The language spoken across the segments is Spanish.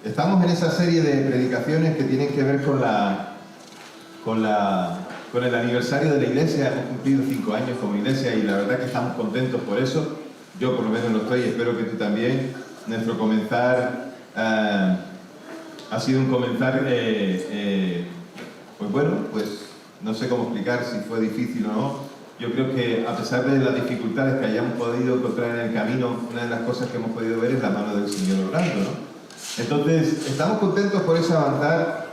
Estamos en esa serie de predicaciones que tienen que ver con el aniversario de la iglesia. Hemos cumplido 5 años como iglesia y la verdad que estamos contentos por eso. Yo por lo menos lo estoy, espero que tú también. Nuestro comenzar ha sido un comenzar, pues bueno, pues no sé cómo explicar si fue difícil o no. Yo creo que a pesar de las dificultades que hayamos podido encontrar en el camino, una de las cosas que hemos podido ver es la mano del Señor obrando, ¿no? Entonces, estamos contentos por ese avanzar,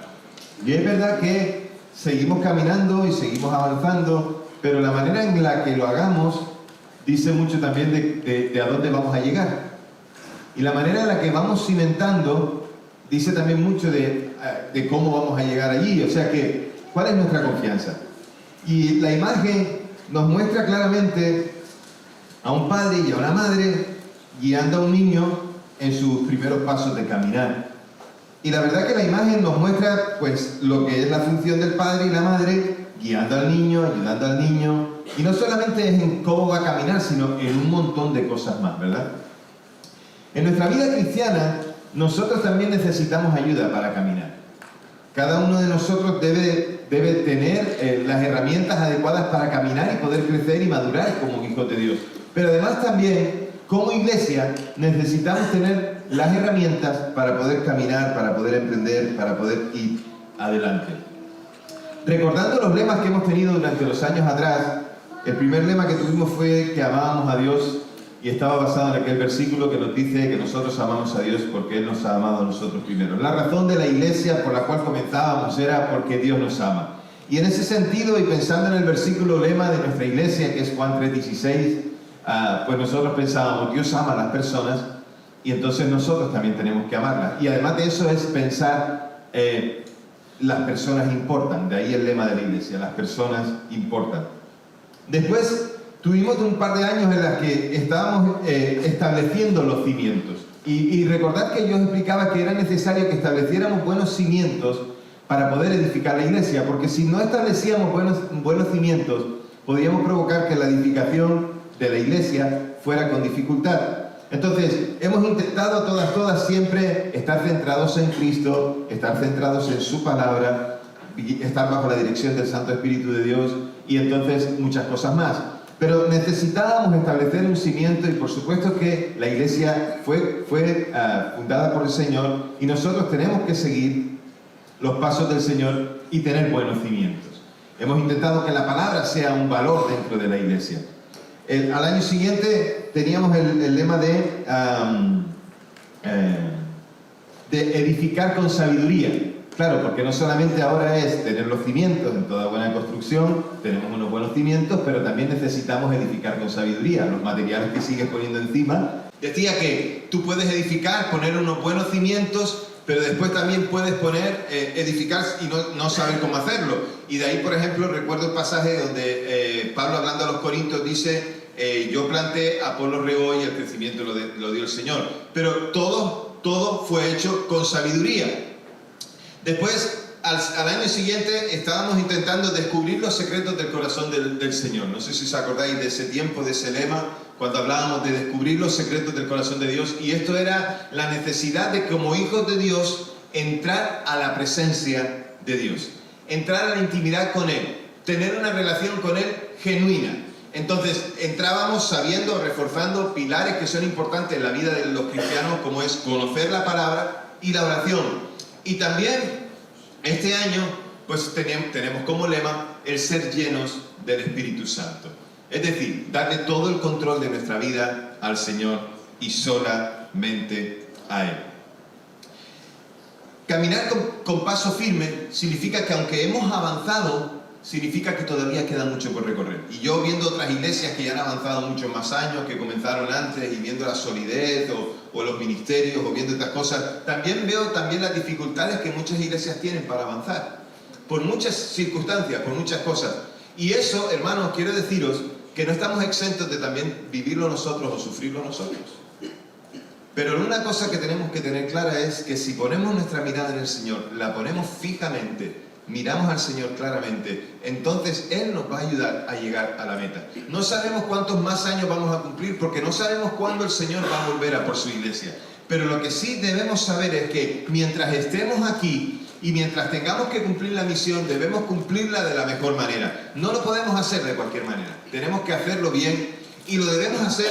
y es verdad que seguimos caminando y seguimos avanzando, pero la manera en la que lo hagamos dice mucho también de a dónde vamos a llegar. Y la manera en la que vamos cimentando dice también mucho de cómo vamos a llegar allí, o sea que, ¿cuál es nuestra confianza? Y la imagen nos muestra claramente a un padre y a una madre guiando a un niño en sus primeros pasos de caminar. Y la verdad que la imagen nos muestra pues lo que es la función del padre y la madre guiando al niño, ayudando al niño, y no solamente es en cómo va a caminar, sino en un montón de cosas más, ¿verdad? En nuestra vida cristiana nosotros también necesitamos ayuda para caminar. Cada uno de nosotros debe tener las herramientas adecuadas para caminar y poder crecer y madurar como hijos de Dios. Pero además también, como iglesia, necesitamos tener las herramientas para poder caminar, para poder emprender, para poder ir adelante. Recordando los lemas que hemos tenido durante los años atrás, el primer lema que tuvimos fue que amábamos a Dios y estaba basado en aquel versículo que nos dice que nosotros amamos a Dios porque Él nos ha amado a nosotros primero. La razón de la iglesia por la cual comenzábamos era porque Dios nos ama. Y en ese sentido, y pensando en el versículo lema de nuestra iglesia, que es Juan 3:16, pues nosotros pensábamos, Dios ama a las personas y entonces nosotros también tenemos que amarlas. Y además de eso es pensar, las personas importan, de ahí el lema de la iglesia, las personas importan. Después tuvimos un par de años en los que estábamos estableciendo los cimientos. Y recordad que yo explicaba que era necesario que estableciéramos buenos cimientos para poder edificar la iglesia, porque si no establecíamos buenos cimientos, podíamos provocar que la edificación de la iglesia fuera con dificultad. Entonces, hemos intentado todas siempre estar centrados en Cristo, estar centrados en su palabra, estar bajo la dirección del Santo Espíritu de Dios y entonces muchas cosas más. Pero necesitábamos establecer un cimiento y por supuesto que la iglesia fue fundada por el Señor y nosotros tenemos que seguir los pasos del Señor y tener buenos cimientos. Hemos intentado que la palabra sea un valor dentro de la iglesia. Al año siguiente teníamos el lema de edificar con sabiduría. Claro, porque no solamente ahora es tener los cimientos en toda buena construcción, tenemos unos buenos cimientos, pero también necesitamos edificar con sabiduría. Los materiales que sigues poniendo encima. Decía que tú puedes edificar, poner unos buenos cimientos, pero después también puedes edificar y no saber cómo hacerlo. Y de ahí, por ejemplo, recuerdo el pasaje donde Pablo, hablando a los Corintios, dice, yo planté, Apolo regó y el crecimiento lo dio el Señor. Pero todo fue hecho con sabiduría. Después, al año siguiente, estábamos intentando descubrir los secretos del corazón del Señor. No sé si os acordáis de ese tiempo, de ese lema, cuando hablábamos de descubrir los secretos del corazón de Dios. Y esto era la necesidad de, como hijos de Dios, entrar a la presencia de Dios. Entrar a la intimidad con Él. Tener una relación con Él genuina. Entonces, entrábamos sabiendo, reforzando pilares que son importantes en la vida de los cristianos, como es conocer la palabra y la oración. Y también, este año, pues tenemos como lema el ser llenos del Espíritu Santo. Es decir, darle todo el control de nuestra vida al Señor y solamente a Él. Caminar con paso firme significa que aunque hemos avanzado, significa que todavía queda mucho por recorrer. Y yo viendo otras iglesias que ya han avanzado muchos más años, que comenzaron antes, y viendo la solidez o los ministerios, o viendo estas cosas, también veo las dificultades que muchas iglesias tienen para avanzar. Por muchas circunstancias, por muchas cosas. Y eso, hermanos, quiero deciros que no estamos exentos de también vivirlo nosotros o sufrirlo nosotros. Pero una cosa que tenemos que tener clara es que si ponemos nuestra mirada en el Señor, la ponemos fijamente, miramos al Señor claramente, entonces Él nos va a ayudar a llegar a la meta. No sabemos cuántos más años vamos a cumplir, porque no sabemos cuándo el Señor va a volver a por su iglesia. Pero lo que sí debemos saber es que mientras estemos aquí y mientras tengamos que cumplir la misión, debemos cumplirla de la mejor manera. No lo podemos hacer de cualquier manera. Tenemos que hacerlo bien y lo debemos hacer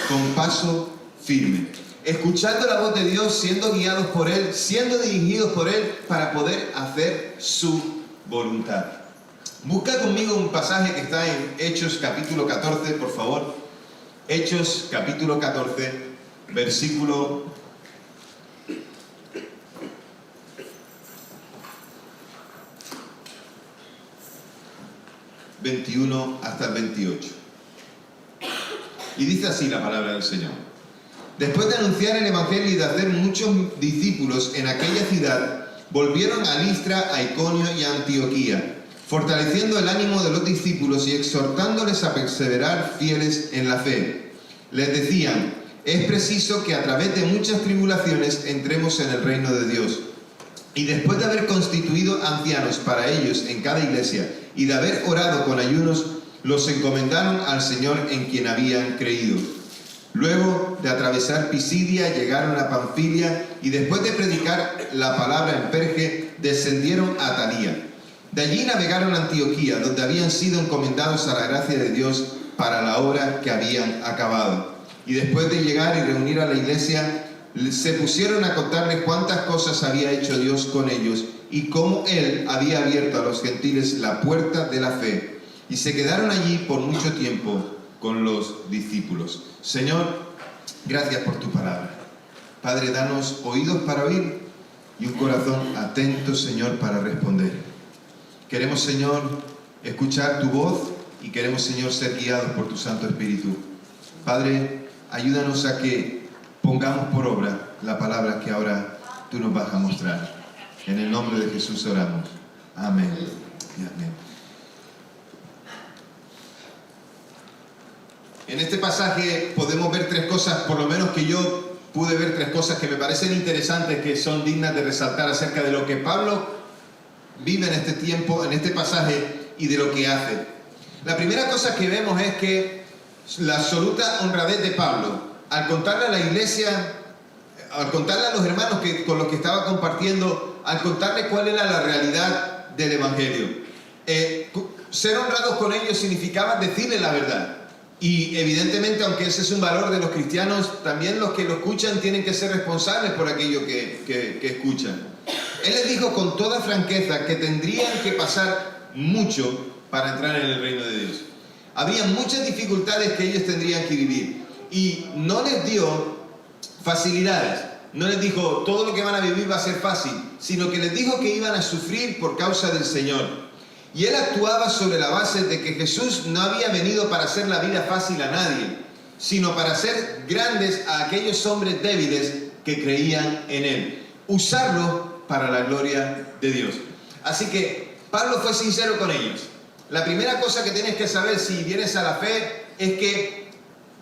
con paso firme, escuchando la voz de Dios, siendo guiados por Él, siendo dirigidos por Él para poder hacer su voluntad. Busca conmigo un pasaje que está en Hechos capítulo 14, por favor. Hechos capítulo 14, versículo 21 hasta el 28. Y dice así la palabra del Señor. Después de anunciar el Evangelio y de hacer muchos discípulos en aquella ciudad, volvieron a Listra, a Iconio y a Antioquía, fortaleciendo el ánimo de los discípulos y exhortándoles a perseverar fieles en la fe. Les decían: es preciso que a través de muchas tribulaciones entremos en el reino de Dios. Y después de haber constituido ancianos para ellos en cada iglesia y de haber orado con ayunos, los encomendaron al Señor en quien habían creído. Luego de atravesar Pisidia, llegaron a Panfilia y después de predicar la palabra en Perge, descendieron a Atalía. De allí navegaron a Antioquía, donde habían sido encomendados a la gracia de Dios para la obra que habían acabado. Y después de llegar y reunir a la iglesia, se pusieron a contarles cuántas cosas había hecho Dios con ellos y cómo Él había abierto a los gentiles la puerta de la fe. Y se quedaron allí por mucho tiempo con los discípulos. Señor, gracias por tu palabra. Padre, danos oídos para oír y un corazón atento, Señor, para responder. Queremos, Señor, escuchar tu voz y queremos, Señor, ser guiados por tu Santo Espíritu. Padre, ayúdanos a que pongamos por obra la palabra que ahora tú nos vas a mostrar. En el nombre de Jesús oramos. Amén y amén. En este pasaje podemos ver tres cosas, por lo menos que yo pude ver tres cosas que me parecen interesantes, que son dignas de resaltar acerca de lo que Pablo vive en este tiempo, en este pasaje, y de lo que hace. La primera cosa que vemos es que la absoluta honradez de Pablo, al contarle a la iglesia, al contarle a los hermanos con los que estaba compartiendo, al contarle cuál era la realidad del Evangelio. Ser honrados con ellos significaba decirle la verdad. Y evidentemente, aunque ese es un valor de los cristianos, también los que lo escuchan tienen que ser responsables por aquello que escuchan. Él les dijo con toda franqueza que tendrían que pasar mucho para entrar en el reino de Dios. Había muchas dificultades que ellos tendrían que vivir. Y no les dio facilidades. No les dijo todo lo que van a vivir va a ser fácil, sino que les dijo que iban a sufrir por causa del Señor. Y él actuaba sobre la base de que Jesús no había venido para hacer la vida fácil a nadie, sino para hacer grandes a aquellos hombres débiles que creían en él. Usarlo para la gloria de Dios. Así que Pablo fue sincero con ellos. La primera cosa que tienes que saber si vienes a la fe es que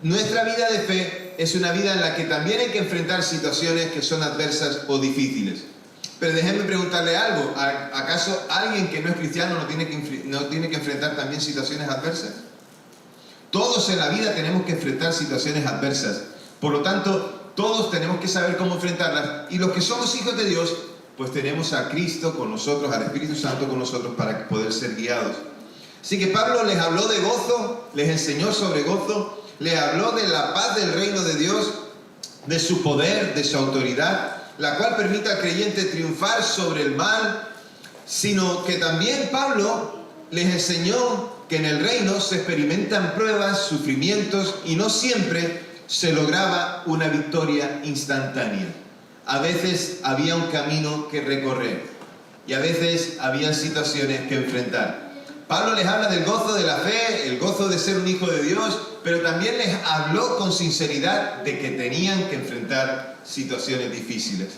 nuestra vida de fe es una vida en la que también hay que enfrentar situaciones que son adversas o difíciles. Pero déjenme preguntarle algo. ¿Acaso alguien que no es cristiano no tiene que enfrentar también situaciones adversas? Todos en la vida tenemos que enfrentar situaciones adversas. Por lo tanto, todos tenemos que saber cómo enfrentarlas. Y los que somos hijos de Dios, pues tenemos a Cristo con nosotros, al Espíritu Santo con nosotros para poder ser guiados. Así que Pablo les habló de gozo, les enseñó sobre gozo, les habló de la paz del reino de Dios, de su poder, de su autoridad, la cual permite al creyente triunfar sobre el mal, sino que también Pablo les enseñó que en el reino se experimentan pruebas, sufrimientos, y no siempre se lograba una victoria instantánea. A veces había un camino que recorrer y a veces había situaciones que enfrentar. Pablo les habla del gozo de la fe, el gozo de ser un hijo de Dios, pero también les habló con sinceridad de que tenían que enfrentar situaciones difíciles.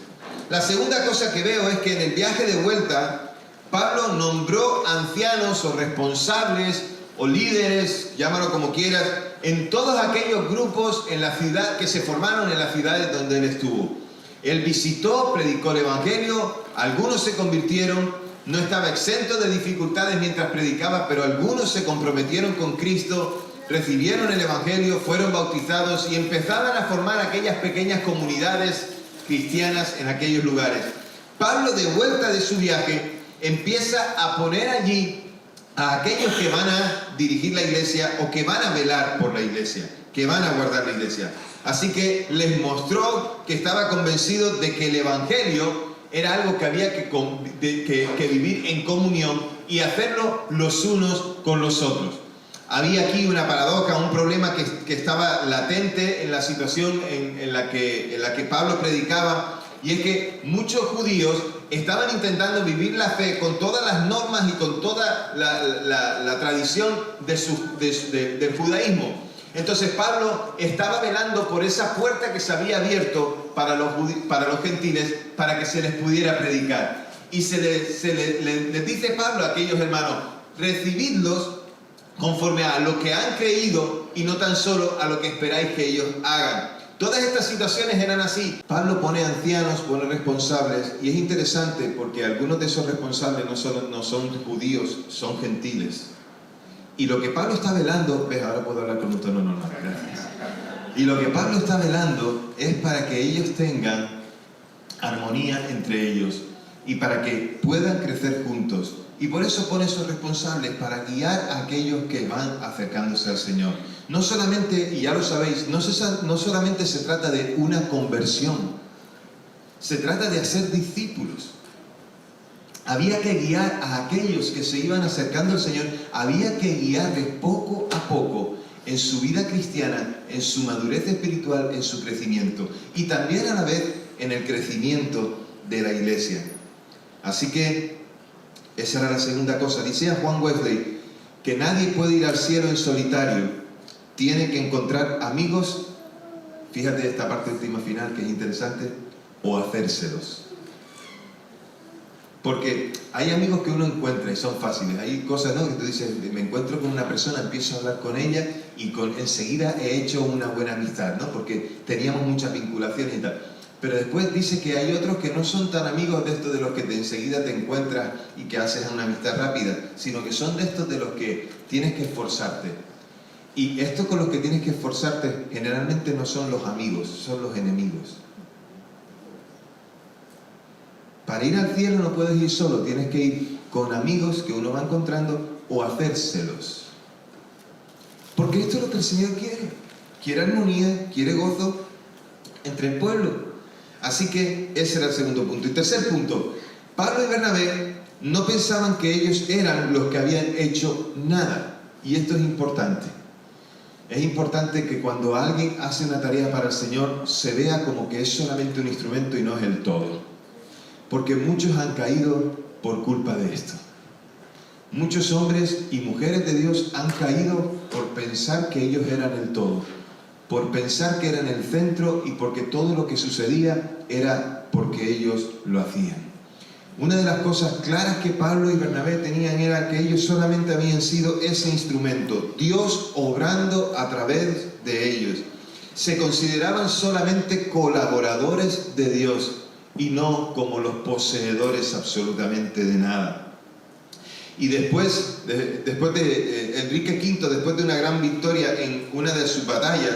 La segunda cosa que veo es que en el viaje de vuelta, Pablo nombró ancianos o responsables o líderes, llámalo como quieras, en todos aquellos grupos en la ciudad que se formaron en las ciudades donde él estuvo. Él visitó, predicó el Evangelio, algunos se convirtieron, no estaba exento de dificultades mientras predicaba, pero algunos se comprometieron con Cristo recibieron el Evangelio, fueron bautizados y empezaban a formar aquellas pequeñas comunidades cristianas en aquellos lugares. Pablo, de vuelta de su viaje, empieza a poner allí a aquellos que van a dirigir la iglesia o que van a velar por la iglesia, que van a guardar la iglesia. Así que les mostró que estaba convencido de que el Evangelio era algo que había que vivir en comunión y hacerlo los unos con los otros. Había aquí una paradoja, un problema que estaba latente en la situación en la que Pablo predicaba, y es que muchos judíos estaban intentando vivir la fe con todas las normas y con toda la tradición del judaísmo. Entonces Pablo estaba velando por esa puerta que se había abierto para los gentiles, para que se les pudiera predicar. Y les dice Pablo a aquellos hermanos: recibidlos conforme a lo que han creído y no tan solo a lo que esperáis que ellos hagan. Todas estas situaciones eran así. Pablo pone ancianos, pone responsables, y es interesante porque algunos de esos responsables no son judíos, son gentiles. Y lo que Pablo está velando, ves, ahora puedo hablar con un tono normal, gracias. Y lo que Pablo está velando es para que ellos tengan armonía entre ellos y para que puedan crecer juntos. Y por eso pone esos responsables, para guiar a aquellos que van acercándose al Señor. No solamente, y ya lo sabéis, no solamente se trata de una conversión, se trata de hacer discípulos. Había que guiar a aquellos que se iban acercando al Señor, había que guiarles poco a poco en su vida cristiana, en su madurez espiritual, en su crecimiento, y también a la vez en el crecimiento de la iglesia. Así que esa era la segunda cosa. Dice a Juan Wesley que nadie puede ir al cielo en solitario, tiene que encontrar amigos, fíjate esta parte última final que es interesante, o hacérselos. Porque hay amigos que uno encuentra y son fáciles. Hay cosas, ¿no?, que tú dices, me encuentro con una persona, empiezo a hablar con ella y enseguida he hecho una buena amistad, ¿no? Porque teníamos muchas vinculaciones y tal. Pero después dice que hay otros que no son tan amigos de estos de los que enseguida te encuentras y que haces una amistad rápida, sino que son de estos de los que tienes que esforzarte. Y estos con los que tienes que esforzarte generalmente no son los amigos, son los enemigos. Para ir al cielo no puedes ir solo, tienes que ir con amigos que uno va encontrando o hacérselos. Porque esto es lo que el Señor quiere. Quiere armonía, quiere gozo entre el pueblo. Así que ese era el segundo punto. Y tercer punto, Pablo y Bernabé no pensaban que ellos eran los que habían hecho nada. Y esto es importante. Es importante que cuando alguien hace una tarea para el Señor se vea como que es solamente un instrumento y no es el todo. Porque muchos han caído por culpa de esto. Muchos hombres y mujeres de Dios han caído por pensar que ellos eran el todo, por pensar que eran el centro y porque todo lo que sucedía era porque ellos lo hacían. Una de las cosas claras que Pablo y Bernabé tenían era que ellos solamente habían sido ese instrumento, Dios obrando a través de ellos. Se consideraban solamente colaboradores de Dios y no como los poseedores absolutamente de nada. Y después de Enrique V, después de una gran victoria en una de sus batallas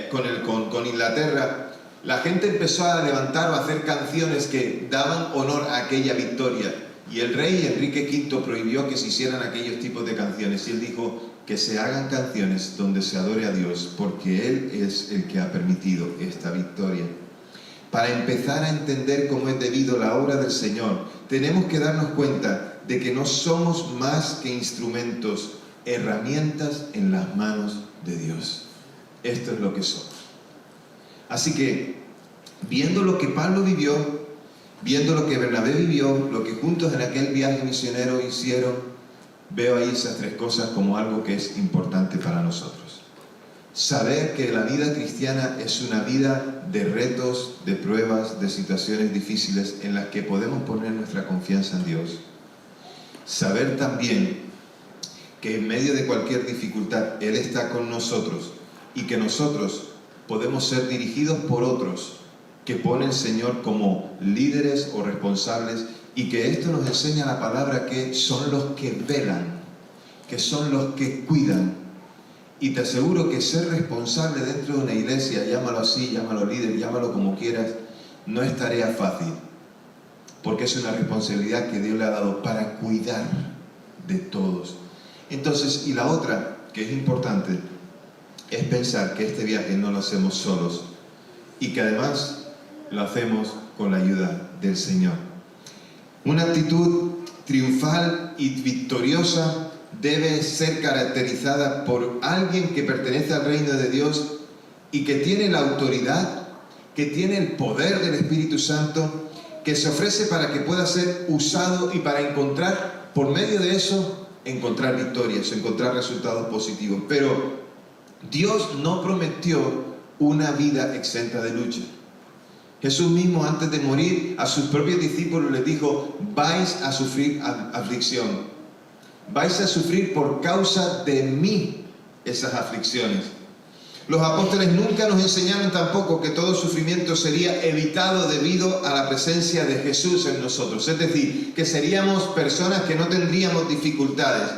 con Inglaterra, la gente empezó a levantar o a hacer canciones que daban honor a aquella victoria. Y el rey Enrique V prohibió que se hicieran aquellos tipos de canciones. Y él dijo que se hagan canciones donde se adore a Dios, porque Él es el que ha permitido esta victoria. Para empezar a entender cómo es debido la obra del Señor, tenemos que darnos cuenta de que no somos más que instrumentos, herramientas en las manos de Dios. Esto es lo que somos. Así que, viendo lo que Pablo vivió, viendo lo que Bernabé vivió, lo que juntos en aquel viaje misionero hicieron, veo ahí esas tres cosas como algo que es importante para nosotros. Saber que la vida cristiana es una vida de retos, de pruebas, de situaciones difíciles en las que podemos poner nuestra confianza en Dios. Saber también que en medio de cualquier dificultad Él está con nosotros y que nosotros podemos ser dirigidos por otros que pone el Señor como líderes o responsables, y que esto nos enseña la palabra que son los que velan, que son los que cuidan, Y te aseguro que ser responsable dentro de una iglesia, llámalo así, llámalo líder, llámalo como quieras, no es tarea fácil. Porque es una responsabilidad que Dios le ha dado para cuidar de todos. Entonces, y la otra, que es importante, es pensar que este viaje no lo hacemos solos y que además lo hacemos con la ayuda del Señor. Una actitud triunfal y victoriosa debe ser caracterizada por alguien que pertenece al reino de Dios y que tiene la autoridad, que tiene el poder del Espíritu Santo, que se ofrece para que pueda ser usado y para encontrar, por medio de eso, encontrar victorias, encontrar resultados positivos. Pero Dios no prometió una vida exenta de lucha. Jesús mismo, antes de morir, a sus propios discípulos les dijo: vais a sufrir aflicción. Vais a sufrir por causa de mí esas aflicciones. Los apóstoles nunca nos enseñaron tampoco que todo sufrimiento sería evitado debido a la presencia de Jesús en nosotros. Es decir, que seríamos personas que no tendríamos dificultades.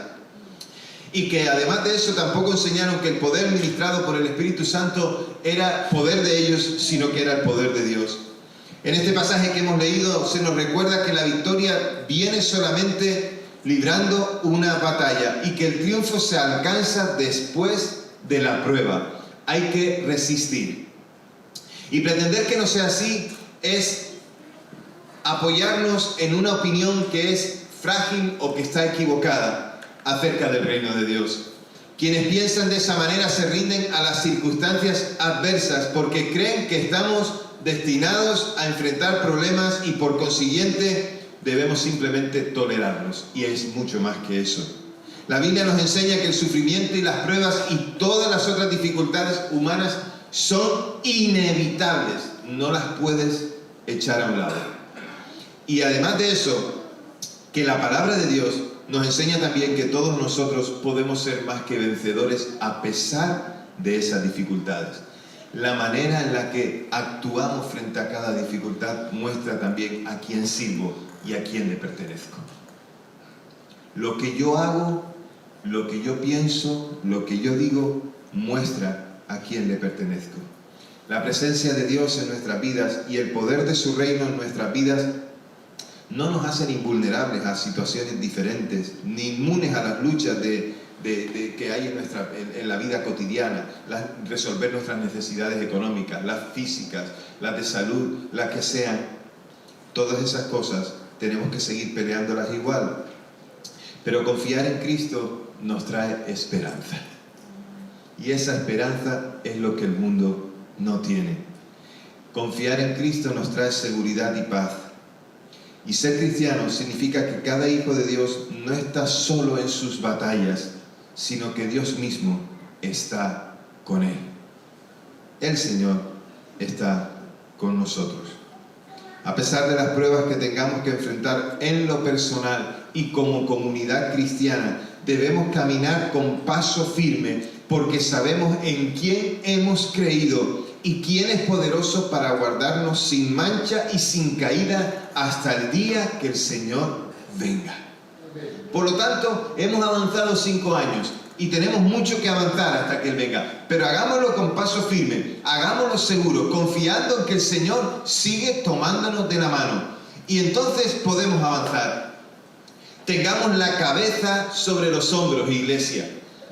Y que además de eso tampoco enseñaron que el poder ministrado por el Espíritu Santo era poder de ellos, sino que era el poder de Dios. En este pasaje que hemos leído se nos recuerda que la victoria viene solamente librando una batalla y que el triunfo se alcanza después de la prueba. Hay que resistir. Y pretender que no sea así es apoyarnos en una opinión que es frágil o que está equivocada acerca del reino de Dios. Quienes piensan de esa manera se rinden a las circunstancias adversas porque creen que estamos destinados a enfrentar problemas y por consiguiente debemos simplemente tolerarlos. Y es mucho más que eso. La Biblia nos enseña que el sufrimiento y las pruebas y todas las otras dificultades humanas son inevitables. No las puedes echar a un lado. Y además de eso, que la palabra de Dios nos enseña también que todos nosotros podemos ser más que vencedores a pesar de esas dificultades. La manera en la que actuamos frente a cada dificultad muestra también a quién sirvo y a quién le pertenezco. Lo que yo hago, lo que yo pienso, lo que yo digo, muestra a quién le pertenezco. La presencia de Dios en nuestras vidas y el poder de su reino en nuestras vidas no nos hacen invulnerables a situaciones diferentes, ni inmunes a las luchas que hay en la vida cotidiana, resolver nuestras necesidades económicas, las físicas, las de salud, las que sean. Todas esas cosas tenemos que seguir peleándolas igual. Pero confiar en Cristo nos trae esperanza. Y esa esperanza es lo que el mundo no tiene. Confiar en Cristo nos trae seguridad y paz. Y ser cristiano significa que cada hijo de Dios no está solo en sus batallas, sino que Dios mismo está con él. El Señor está con nosotros. A pesar de las pruebas que tengamos que enfrentar en lo personal y como comunidad cristiana, debemos caminar con paso firme porque sabemos en quién hemos creído y quién es poderoso para guardarnos sin mancha y sin caída hasta el día que el Señor venga. Por lo tanto, hemos avanzado 5 años y tenemos mucho que avanzar hasta que Él venga. Pero hagámoslo con paso firme, hagámoslo seguro, confiando en que el Señor sigue tomándonos de la mano. Y entonces podemos avanzar. Tengamos la cabeza sobre los hombros, iglesia.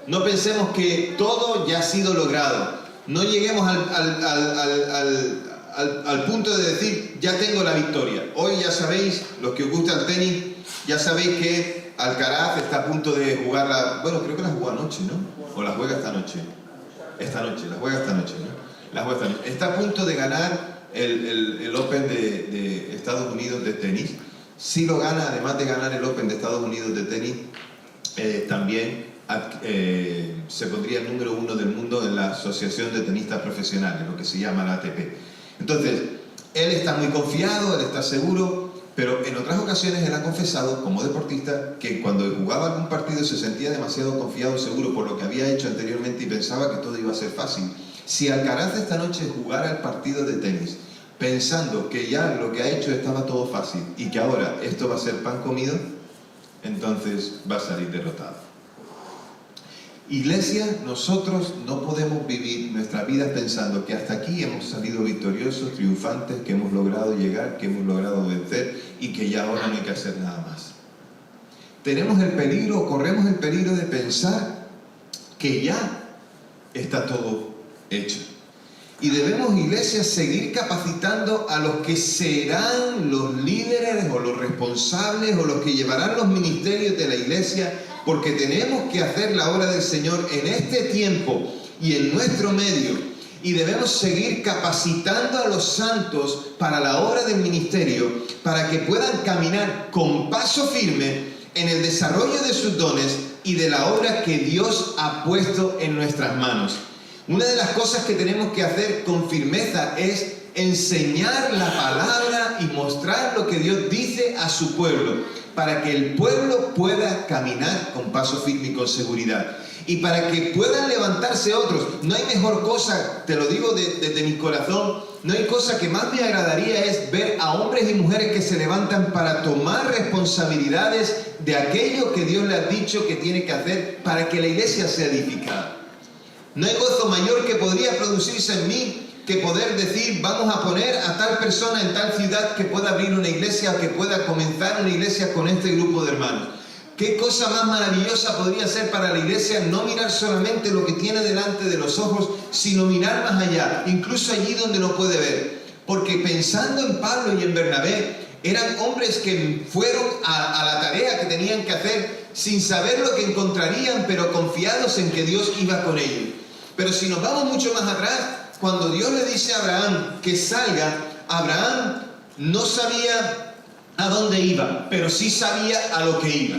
No pensemos que todo ya ha sido logrado. No lleguemos al punto de decir, ya tengo la victoria. Hoy ya sabéis, los que os gusta el tenis, ya sabéis que Alcaraz está a punto de jugar bueno, creo que la jugó anoche, ¿no? O la juega esta noche. La juega esta noche, ¿no? Está a punto de ganar el Open de Estados Unidos de tenis. Si lo gana, además de ganar el Open de Estados Unidos de tenis, también se pondría el número 1 del mundo en la Asociación de Tenistas Profesionales, lo que se llama la ATP. Entonces, él está muy confiado, él está seguro, pero en otras ocasiones él ha confesado, como deportista, que cuando jugaba algún partido se sentía demasiado confiado, seguro por lo que había hecho anteriormente y pensaba que todo iba a ser fácil. Si Alcaraz esta noche jugara el partido de tenis, pensando que ya lo que ha hecho estaba todo fácil y que ahora esto va a ser pan comido, entonces va a salir derrotado. Iglesia, nosotros no podemos vivir nuestras vidas pensando que hasta aquí hemos salido victoriosos, triunfantes, que hemos logrado llegar, que hemos logrado vencer y que ya ahora no hay que hacer nada más. Tenemos el peligro, corremos el peligro de pensar que ya está todo hecho. Y debemos, iglesia, seguir capacitando a los que serán los líderes o los responsables o los que llevarán los ministerios de la iglesia, porque tenemos que hacer la obra del Señor en este tiempo y en nuestro medio. Y debemos seguir capacitando a los santos para la obra del ministerio, para que puedan caminar con paso firme en el desarrollo de sus dones y de la obra que Dios ha puesto en nuestras manos. Una de las cosas que tenemos que hacer con firmeza es enseñar la palabra y mostrar lo que Dios dice a su pueblo, para que el pueblo pueda caminar con paso firme y con seguridad. Y para que puedan levantarse otros. No hay mejor cosa, te lo digo desde mi corazón, no hay cosa que más me agradaría es ver a hombres y mujeres que se levantan para tomar responsabilidades de aquello que Dios le ha dicho que tiene que hacer para que la iglesia sea edificada. No hay gozo mayor que podría producirse en mí que poder decir, vamos a poner a tal persona en tal ciudad que pueda abrir una iglesia o que pueda comenzar una iglesia con este grupo de hermanos. ¿Qué cosa más maravillosa podría ser para la iglesia no mirar solamente lo que tiene delante de los ojos, sino mirar más allá, incluso allí donde no puede ver? Porque pensando en Pablo y en Bernabé, eran hombres que fueron a la tarea que tenían que hacer sin saber lo que encontrarían, pero confiados en que Dios iba con ellos. Pero si nos vamos mucho más atrás, cuando Dios le dice a Abraham que salga, Abraham no sabía a dónde iba, pero sí sabía a lo que iba.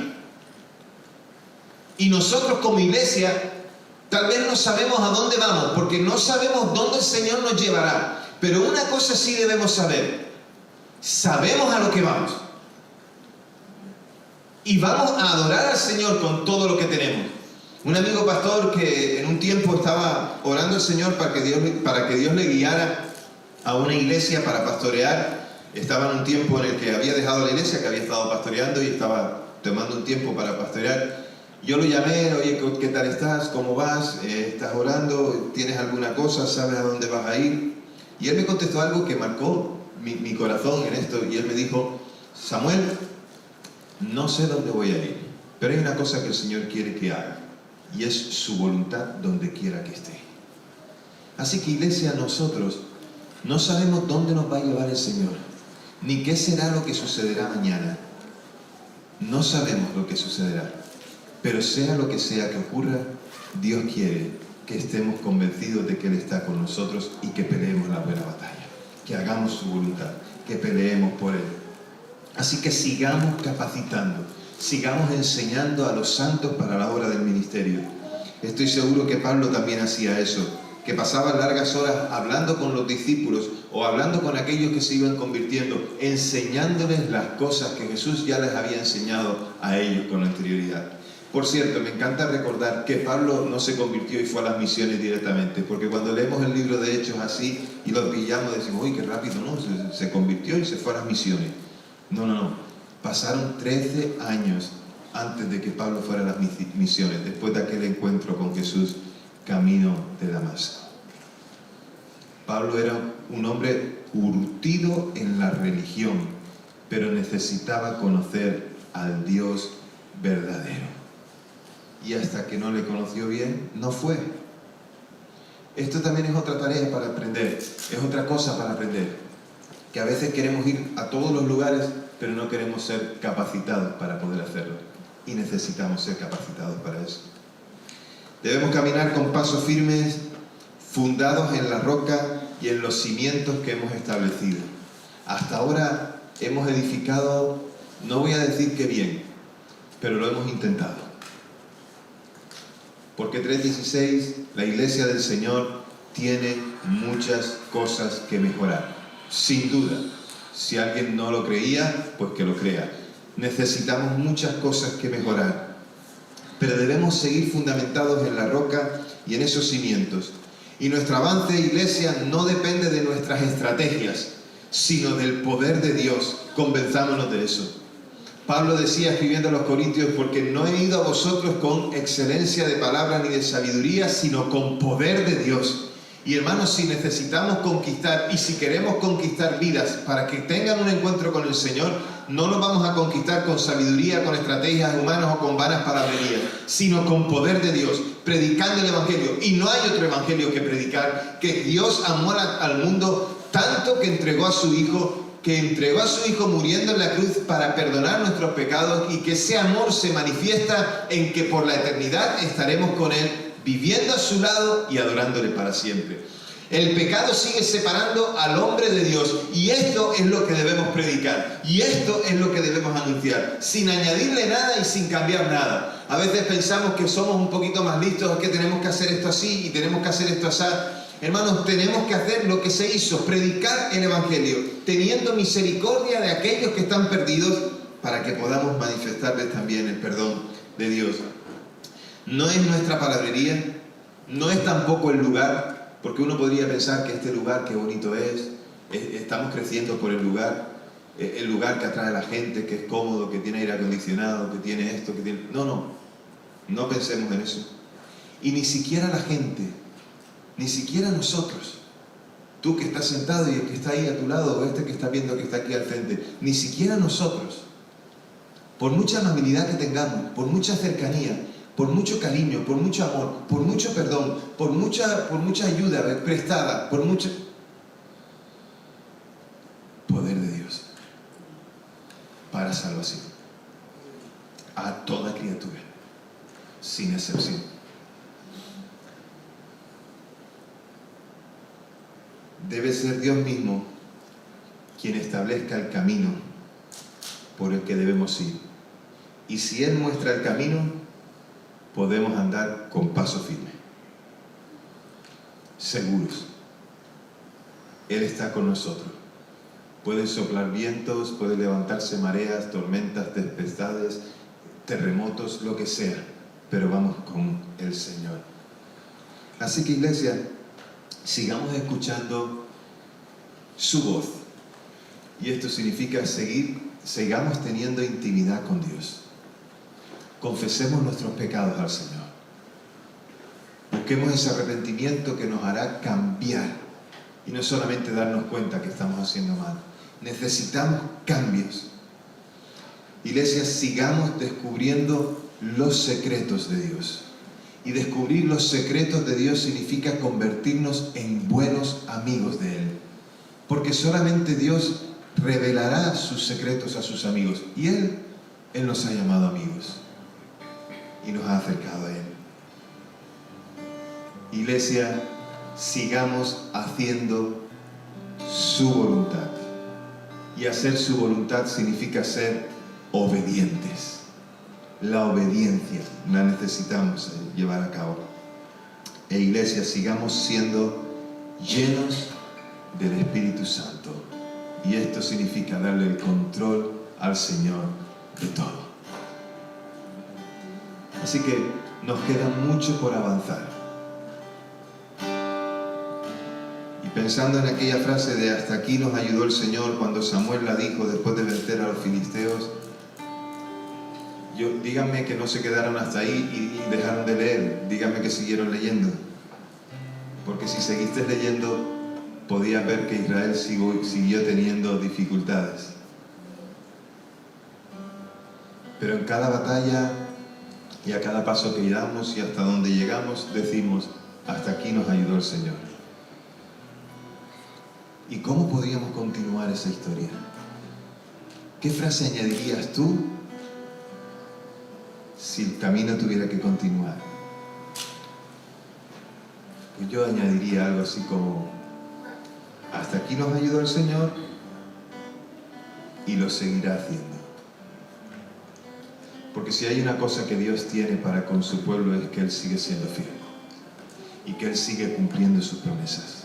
Y nosotros como iglesia, tal vez no sabemos a dónde vamos, porque no sabemos dónde el Señor nos llevará. Pero una cosa sí debemos saber, sabemos a lo que vamos. Y vamos a adorar al Señor con todo lo que tenemos. Un amigo pastor que en un tiempo estaba orando al Señor para que Dios le guiara a una iglesia para pastorear. Estaba en un tiempo en el que había dejado la iglesia, que había estado pastoreando y estaba tomando un tiempo para pastorear. Yo lo llamé, oye, ¿qué tal estás? ¿Cómo vas? ¿Estás orando? ¿Tienes alguna cosa? ¿Sabes a dónde vas a ir? Y él me contestó algo que marcó mi corazón en esto. Y él me dijo, Samuel, no sé dónde voy a ir, pero hay una cosa que el Señor quiere que haga. Y es su voluntad donde quiera que esté. Así que, iglesia, nosotros no sabemos dónde nos va a llevar el Señor, ni qué será lo que sucederá mañana. No sabemos lo que sucederá, pero sea lo que sea que ocurra, Dios quiere que estemos convencidos de que Él está con nosotros y que peleemos la buena batalla, que hagamos su voluntad, que peleemos por Él. Así que sigamos capacitando, sigamos enseñando a los santos para la obra del ministerio. Estoy seguro que Pablo también hacía eso, que pasaba largas horas hablando con los discípulos o hablando con aquellos que se iban convirtiendo, enseñándoles las cosas que Jesús ya les había enseñado a ellos con anterioridad. Por cierto, me encanta recordar que Pablo no se convirtió y fue a las misiones directamente, porque cuando leemos el libro de Hechos así y lo pillamos decimos, uy, qué rápido, ¿no? Se convirtió y se fue a las misiones. No. Pasaron 13 años antes de que Pablo fuera a las misiones, después de aquel encuentro con Jesús, camino de Damasco. Pablo era un hombre curtido en la religión, pero necesitaba conocer al Dios verdadero. Y hasta que no le conoció bien, no fue. Esto también es otra tarea para aprender, es otra cosa para aprender. Que a veces queremos ir a todos los lugares, pero no queremos ser capacitados para poder hacerlo. Y necesitamos ser capacitados para eso. Debemos caminar con pasos firmes, fundados en la roca y en los cimientos que hemos establecido. Hasta ahora hemos edificado, no voy a decir que bien, pero lo hemos intentado. Porque 3:16, la iglesia del Señor tiene muchas cosas que mejorar. Sin duda, si alguien no lo creía, pues que lo crea. Necesitamos muchas cosas que mejorar. Pero debemos seguir fundamentados en la roca y en esos cimientos. Y nuestro avance, iglesia, no depende de nuestras estrategias, sino del poder de Dios. Convenzámonos de eso. Pablo decía escribiendo a los Corintios, porque no he ido a vosotros con excelencia de palabra ni de sabiduría, sino con poder de Dios. Y hermanos, si necesitamos conquistar y si queremos conquistar vidas para que tengan un encuentro con el Señor, no lo vamos a conquistar con sabiduría, con estrategias humanas o con vanas palabrerías, sino con poder de Dios, predicando el Evangelio. Y no hay otro Evangelio que predicar, que Dios amó al mundo tanto que entregó a su Hijo, muriendo en la cruz para perdonar nuestros pecados, y que ese amor se manifiesta en que por la eternidad estaremos con Él, viviendo a su lado y adorándole para siempre. El pecado sigue separando al hombre de Dios, y esto es lo que debemos predicar, y esto es lo que debemos anunciar, sin añadirle nada y sin cambiar nada. A veces pensamos que somos un poquito más listos, que tenemos que hacer esto así y tenemos que hacer esto así. Hermanos, tenemos que hacer lo que se hizo, predicar el Evangelio, teniendo misericordia de aquellos que están perdidos, para que podamos manifestarles también el perdón de Dios. No es nuestra palabrería, no es tampoco el lugar, porque uno podría pensar que este lugar, qué bonito es, estamos creciendo por el lugar que atrae a la gente, que es cómodo, que tiene aire acondicionado, que tiene esto, que tiene... No pensemos en eso. Y ni siquiera la gente, ni siquiera nosotros, tú que estás sentado y el que está ahí a tu lado, o este que está viendo que está aquí al frente, ni siquiera nosotros, por mucha amabilidad que tengamos, por mucha cercanía, por mucho cariño, por mucho amor, por mucho perdón, por mucha ayuda prestada, por mucho poder de Dios para salvación a toda criatura, sin excepción. Debe ser Dios mismo quien establezca el camino por el que debemos ir. Y si Él muestra el camino, podemos andar con paso firme, seguros. Él está con nosotros. Pueden soplar vientos, pueden levantarse mareas, tormentas, tempestades, terremotos, lo que sea, pero vamos con el Señor. Así que, iglesia, sigamos escuchando su voz. Y esto significa sigamos teniendo intimidad con Dios. Confesemos nuestros pecados al Señor. Busquemos ese arrepentimiento que nos hará cambiar. Y no solamente darnos cuenta que estamos haciendo mal. Necesitamos cambios. Iglesia, sigamos descubriendo los secretos de Dios. Y descubrir los secretos de Dios significa convertirnos en buenos amigos de Él. Porque solamente Dios revelará sus secretos a sus amigos. Y Él nos ha llamado amigos. Y nos ha acercado a Él. Iglesia, sigamos haciendo su voluntad. Y hacer su voluntad significa ser obedientes. La obediencia la necesitamos llevar a cabo. E iglesia, sigamos siendo llenos del Espíritu Santo. Y esto significa darle el control al Señor de todo. Así que nos queda mucho por avanzar. Y pensando en aquella frase de hasta aquí nos ayudó el Señor cuando Samuel la dijo después de vencer a los filisteos, díganme que no se quedaron hasta ahí y dejaron de leer, díganme que siguieron leyendo. Porque si seguiste leyendo, podías ver que Israel siguió teniendo dificultades. Pero en cada batalla y a cada paso que damos y hasta donde llegamos, decimos, hasta aquí nos ayudó el Señor. ¿Y cómo podríamos continuar esa historia? ¿Qué frase añadirías tú si el camino tuviera que continuar? Pues yo añadiría algo así como, hasta aquí nos ayudó el Señor y lo seguirá haciendo. Porque si hay una cosa que Dios tiene para con su pueblo es que Él sigue siendo fiel y que Él sigue cumpliendo sus promesas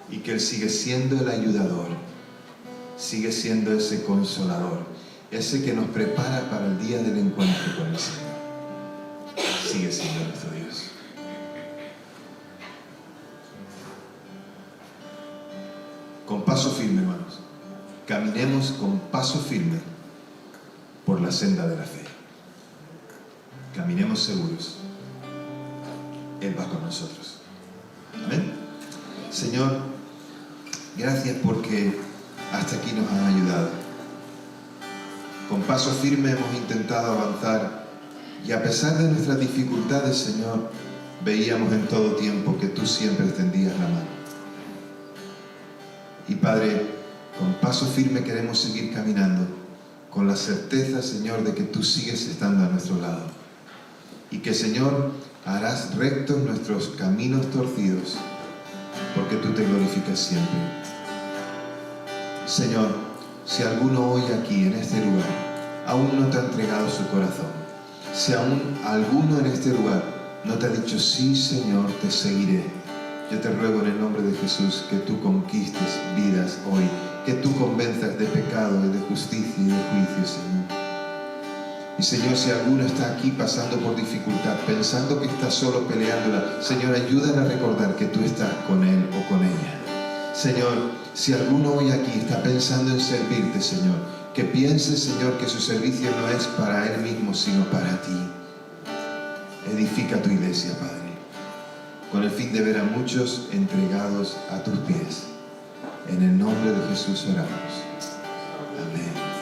y que Él sigue siendo el ayudador, sigue siendo ese consolador, ese que nos prepara para el día del encuentro con el Señor. Sigue siendo nuestro Dios. Con paso firme, hermanos. Caminemos con paso firme por la senda de la fe. Caminemos seguros. Él va con nosotros. Amén. Señor, gracias porque hasta aquí nos has ayudado. Con paso firme hemos intentado avanzar y a pesar de nuestras dificultades, Señor, veíamos en todo tiempo que tú siempre extendías la mano. Y Padre, con paso firme queremos seguir caminando con la certeza, Señor, de que tú sigues estando a nuestro lado. Y que, Señor, harás rectos nuestros caminos torcidos, porque tú te glorificas siempre. Señor, si alguno hoy aquí, en este lugar, aún no te ha entregado su corazón, si aún alguno en este lugar no te ha dicho, sí, Señor, te seguiré, yo te ruego en el nombre de Jesús que tú conquistes vidas hoy, que tú convenzas de pecado y de justicia y de juicio, Señor. Y Señor, si alguno está aquí pasando por dificultad, pensando que está solo peleándola, Señor, ayúdale a recordar que tú estás con él o con ella. Señor, si alguno hoy aquí está pensando en servirte, Señor, que piense, Señor, que su servicio no es para él mismo, sino para ti. Edifica tu iglesia, Padre, con el fin de ver a muchos entregados a tus pies. En el nombre de Jesús oramos. Amén.